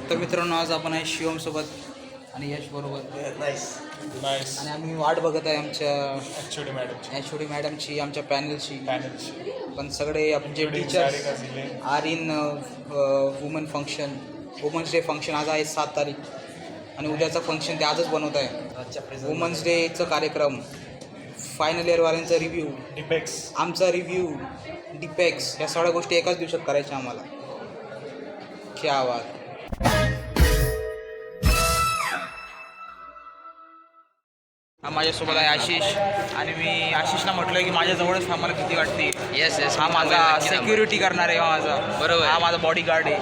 तर मित्रांनो आज आपण आहे शिवम सोबत आणि यश बरोबर नाईस आणि आम्ही वाट बघत आहे आमच्या ॲक्च्युअली मॅडमची आमच्या पॅनलची पण सगळे आमचे Today teachers Sarika Zile. Are in women's day function आज आहे 7 तारीख आणि उद्याचं फंक्शन ते आजच बनवत आहे. वुमन्स डेचं कार्यक्रम, फायनल इयरवाल्यांचा रिव्ह्यू, डिपेक्स आमचा रिव्ह्यू, डिपेक्स, ह्या सगळ्या गोष्टी एकाच दिवसात करायच्या आम्हाला. क्या बात. हा माझ्यासोबत आहे आशिष आणि मी आशिषला म्हटलं की माझ्याजवळच थांबायला भीती वाटते. येस येस हा माझा सिक्युरिटी करणार आहे, माझा बरोबर. हा माझा बॉडी गार्ड आहे.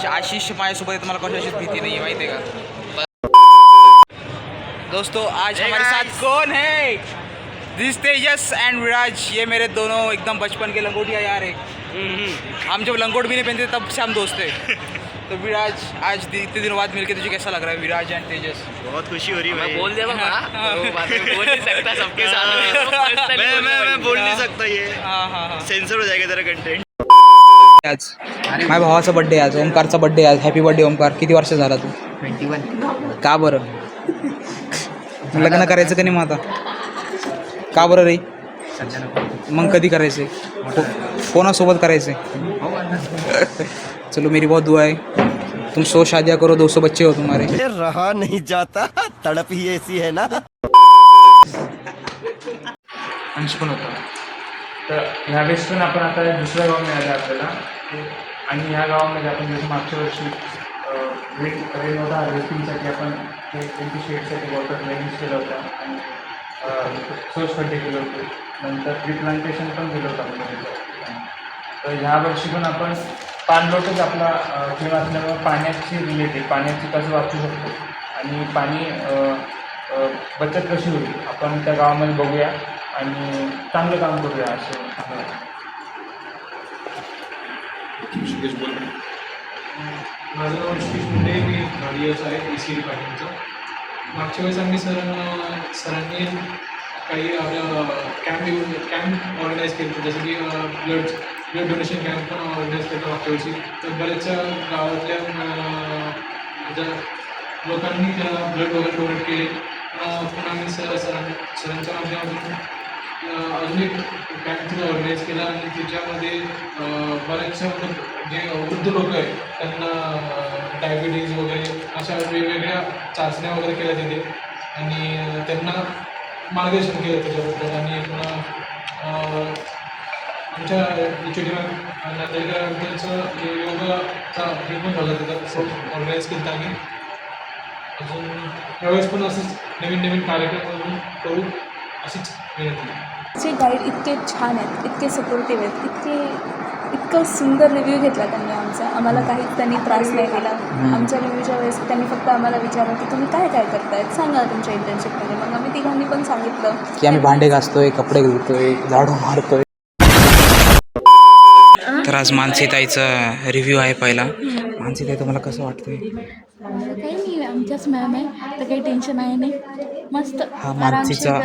आशिष माझ्यासोबत आहे, तुम्हाला कशाचीच भीती नाही आहे माहिती आहे का दोस्तों. आज हमारे साथ कौन है? दिस तेजस एंड विराज, ये मेरे दोनों एकदम बचपन के लंगोटिया यार है. हम जब लंगोट भी नहीं पहनते तब से हम दोस्त है. तो विराज, आज इतने दिनों बाद मिलके तुझे कैसा लग रहा है विराज एंड तेजस? बहुत खुशी हो रही है मैं भाई. बोल दे बाबा वो बात मैं बोल नहीं सकता सबके सामने. मैं बोल नहीं सकता, ये हाँ. सेंसर हो जाएगा तेरा कंटेंट. आज माझ्या भावाचा बड्डे, आज ओमकारचा बड्डे. आज हॅपी बड्डे ओमकार. किती वर्ष झाला तू? 21. का बरं लग्न करायचं का नाही मग आता? का बरं रे? मग कधी करायचे? कोणासोबत करायचे? चलो मेरी बहुत दुआ है, तुम 100 शादियाँ करो, 200 बच्चे हो तुम्हारे. रहा नहीं जाता, तड़प ही ऐसी है ना. अंश पण होता. तर ह्यावेळेस पण आपण आता दुसऱ्या गाव मिळालं आपल्याला आणि ह्या गावामध्ये आपण जसं मागच्या वर्षी रेन होता हार्वेस्टिंगसाठी आपण त्यांची शेडसाठी वॉटर लाईन्स केलं होतं आणि सोर्स खड्डे केले होते. नंतर ट्री प्लांटेशन पण केलं होतं आपण. तर ह्या वर्षी पण आपण पाणलोटच आपला किंवा असल्यामुळे पाण्याची रिलेटेड, पाण्याची कसं वाचू शकतो आणि पाणी बचत कशी होईल आपण त्या गावामध्ये बघूया आणि चांगलं काम करूया असं माझं नाव ऋषिकेश मुंडे, मी थर्ड इयर्स आहे ECE डिपार्टमेंटचं. मागच्या वेळेस आम्ही सरांनी काही आपलं कॅम्प ऑर्गनाईज केलं होतं, जसं की ब्लड डोनेशन कॅम्प पण ऑर्गनाईज केलं मागच्या वर्षी. तर बऱ्याचशा गावातल्या लोकांनी त्याला ब्लड वगैरे डोनेट केले. पण आम्ही सरांच्या माध्यमातून अजून एक कॅम्प तिथं ऑर्गनाईज केला आणि त्याच्यामध्ये बऱ्याचशा जे वृद्ध लोक आहेत त्यांना डायबिटीज वगैरे अशा वेगवेगळ्या चाचण्या वगैरे केल्या तिथे आणि त्यांना मार्गदर्शन केलं त्याच्याबद्दल. आणि पुन्हा आमच्या त्यांचं योगाचा हे पण झालं तिथं ऑर्गनाईज केलं आम्ही. अजून त्यावेळेस पण असंच नवीन कार्यक्रम करू अशीच विनंती. चे गाईड इतके छान आहेत, इतके सपोर्टिव्ह आहेत, इतकं सुंदर रिव्ह्यू घेतला त्यांनी आमचा. आम्हाला काहीच त्यांनी त्रास नाही दिला. आमच्या रिव्ह्यूच्या वेळेस त्यांनी फक्त आम्हाला विचारलं की तुम्ही काय करतायत, सांगा तुमच्या इंटर्नशिपमध्ये. मग आम्ही तिघांनी पण सांगितलं की आम्ही भांडे घासतोय, कपडे धुतोय, झाडू मारतोय. तर आज मानसीताईचा रिव्ह्यू आहे पहिला. मानसीताई, तुम्हाला कसं वाटतंय? काही नाही, आमच्याच मॅम आहे तर काही टेन्शन आहे नाही, मस्त. हा मानसीचा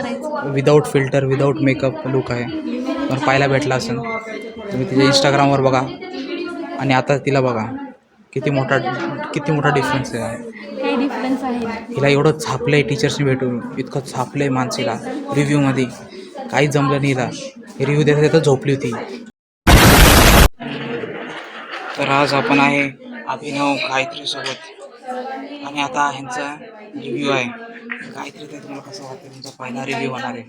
without filter, without makeup look आहे. पण पाहायला भेटला असेल तुम्ही तिच्या इंस्टाग्रामवर बघा आणि आता तिला बघा. किती मोठा डिफरन्स आहे. काही डिफरन्स आहे. तिला एवढं छापलं आहे टीचर्सनी भेटून, इतकं छापलं आहे मानसीला रिव्ह्यूमध्ये. काहीच जमलं नाही तिला. रिव्ह्यू देता झोपली होती. तर आज आपण आहे अभिनव गायत्रीसोबत आणि आता ह्यांचा रिव्ह्यू आहे. गायत्री, ते तुम्हाला कसं वाटतं? तुमचा पहिला रिव्ह्यू होणार आहे.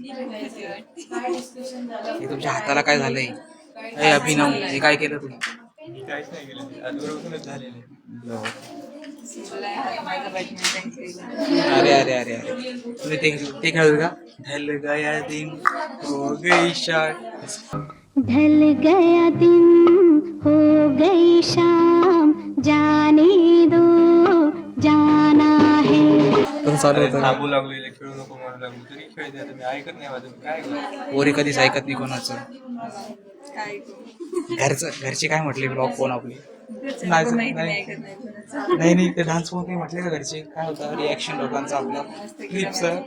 हे तुमच्या हाताला काय झालंय? हे अभिनव, हे काय केलं तुम्ही? काहीच नाही केलं, आजवरच झालेलं. अरे तुम्ही ते खेळू का? ढल गया दिन हो गई शाम, ढल गया दिन हो गई शाम, जाने दो जाना है. कसं चालू होतं? थांबू लागलेले, खेळू नको म्हणू लागलो तरी खेळते. तुम्ही ऐकत नाही माझं, काय करू? पोरी कधीच ऐकत नाही कोणाचं. घरचे काय म्हटले ब्लॉग कोण आपले? नाही ते डान्स कोण काही म्हटले का घरचे? काय होतं रिॲक्शन लोकांचं आपलं क्लिपचं?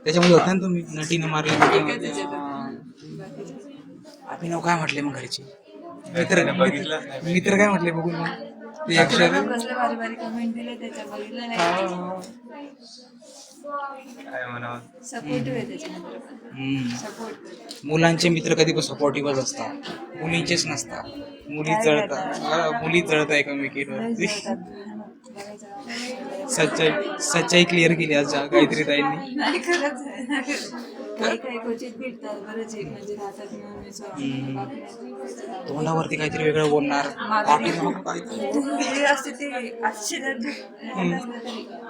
त्याच्यामध्ये होता ना तुम्ही नटीनं मारले. अभिनव काय म्हटले मग घरचे? मित्र काय म्हटले बघून मग ते अक्षर कसले भारी भारी कमेंट दिले त्याच्या बघितलं नाही सपोर्टिव्ह आहे त्याच्यानंतर सपोर्ट मुलांचे मित्र कधी पण सपोर्टिव्हच असतात, मुलींचेच नसतात. मुली जळतात, मुली जळत आहे एकमेकींवर. सच्चाई क्लिअर केली आज गायत्री ताईंनी. नाही खरंच आहे. काही काही क्वचित भेटतात बरेच एक म्हणजे राहतात मिळून तोंडावरती काहीतरी वेगळं बोलणार, हे असते ते आश्चर्य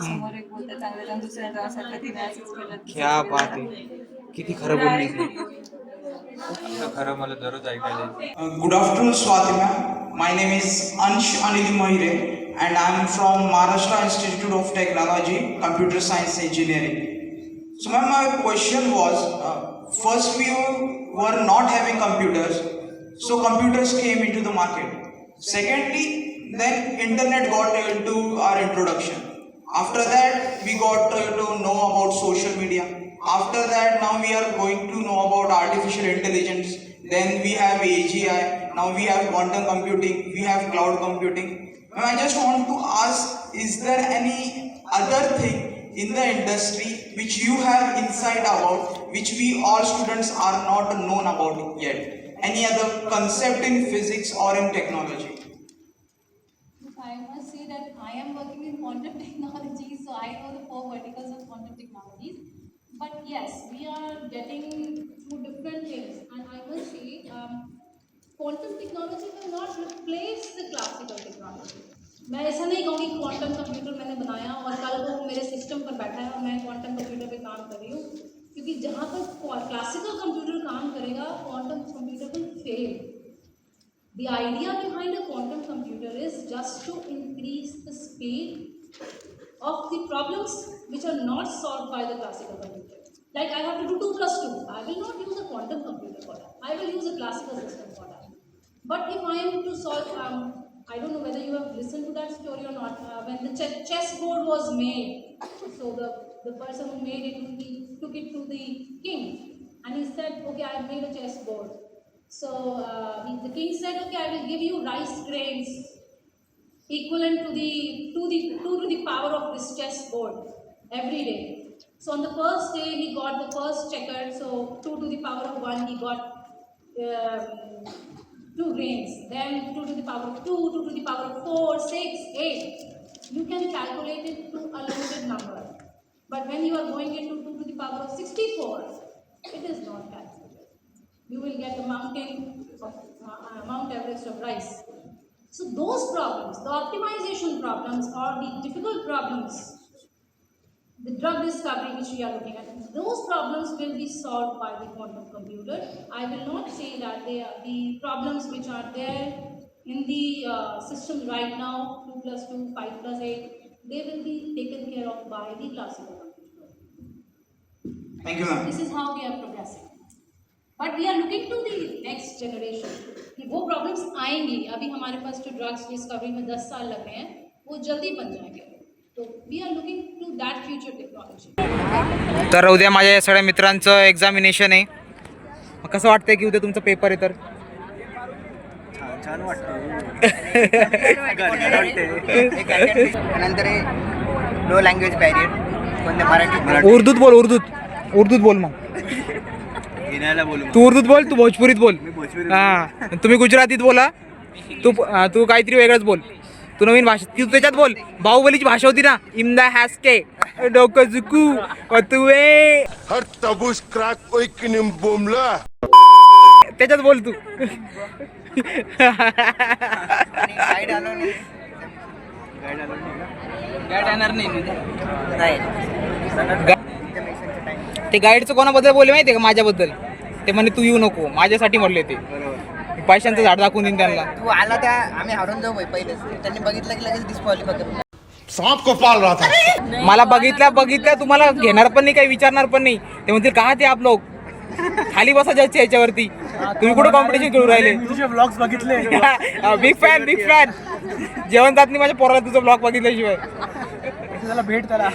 समोर एक बोलतात चांगलं आणि दुसऱ्याचं असं कधी नाही असंच करत. क्या बात आहे, किती खरं बोलली ती. Good afternoon, Swati ma'am. My name is Ansh Anil Mahire and I am from Maharashtra Institute of Technology, Computer Science Engineering. So ma'am, my question was, first we were not having computers, so computers came into the market. Secondly, then internet got into our introduction. After that, we got to know about social media. After that, now we are going to know about artificial intelligence. Then we have AGI. Now we have quantum computing. We have cloud computing. Now I just want to ask, is there any other thing in the industry which you have insight about, which we all students are not known about yet? Any other concept in physics or in technology? I must say that I am working in quantum technology, so I know the four verticals of quantum technologies. But yes, we are getting through different things, and I must say, quantum technology will not replace the classical technology. मैं ऐसा नहीं कहूँगी quantum computer मैंने बनाया और कल वो मेरे system पर बैठा है और मैं क्वांटम कंप्यूटर पे काम कर रही हूँ, क्योंकि जहाँ पर क्लासिकल कंप्यूटर काम करेगा quantum computer will fail. The idea behind a quantum computer is just to increase the speed of the problems which are not solved by the classical computer. Like I have to do 2 plus 2. I will not use a quantum computer for that. I will use a classical system for that. But if I am to solve, I don't know whether you have listened to that story or not. When the chessboard was made, so the person who made it, he took it to the king and he said, okay, I have made a chessboard. So the king said, okay, I will give you rice grains equivalent to the 2 to the power of this chessboard every day. So on the first day he got the first checker, so 2 to the power of 1 he got 2 grains, then 2 to the power of 2, 2 to the power of 4, 6, 8. You can calculate it to a limited number. But when you are going into 2 to the power of 64, it is not calculated. You will get the mountain of Mount Everest of rice. So those problems, the optimization problems or the difficult problems, the drug discovery which we are looking at, those problems will be solved by the quantum computer. I will not say that they are the problems which are there in the system right now, 2 plus 2, 5 plus 8, they will be taken care of by the classical computer. Thank you, ma'am. This is how we are progressing. But we are looking to the next generation. कि वो problems आएंगी. अभी हमारे pass जो drugs discovery में 10 साल लग रहे हैं वो जल्दी बन जाएंगे. तो we are looking to that future technology. तर उद्या माझ्या या सगळ्या मित्रांचं एक्झामिनेशन आहे. मग कसं वाटतंय की उद्या तुमचा पेपर आहे? तर छान वाटतं. नंतर नो लँग्वेज बॅरियर कोणत्या मराठी उर्दूत बोल मग. तू उर्दूत बोल, तू भोजपुरीत बोल. हां, तुम्ही गुजरातीत बोला. तू काहीतरी वेगळंच बोल. तू नवीन भाषा तू त्याच्यात बोल. बाहुबलीची भाषा होती ना, इमदा हॅसके डोकं झुकू तुवे हर तबूस क्रॅक कोई किनिम बोमला त्याच्यात बोल तू. गाईड आलो नाही. ते गाईडचं कोणाबद्दल बोलले माहिती आहे का? माझ्याबद्दल. ते म्हणे तू येऊ नको, माझ्यासाठी म्हटले ते. पैशांचं झाड दाखवून देईन त्यांना. तू आला त्या आम्ही हारून जाऊ बाई पहिलेच. त्यांनी बघितलं की लगेच डिस्क्वालिफाय फक्त. सांप को पाल रहा था. मला बघितल्या तुम्हाला घेणार पण नाही, काही विचारणार पण नाही. ते म्हणतील का ते आप लोग खाली बसा जायचे याच्यावरती. तुम्ही कुठे कॉम्पिटिशन करू राहिले? तुझे ब्लॉग्स बघितले. Big fan. जेवण जात नाही माझ्या पोराला तुझं ब्लॉग बघितल्याशिवाय. त्याला भेट करा.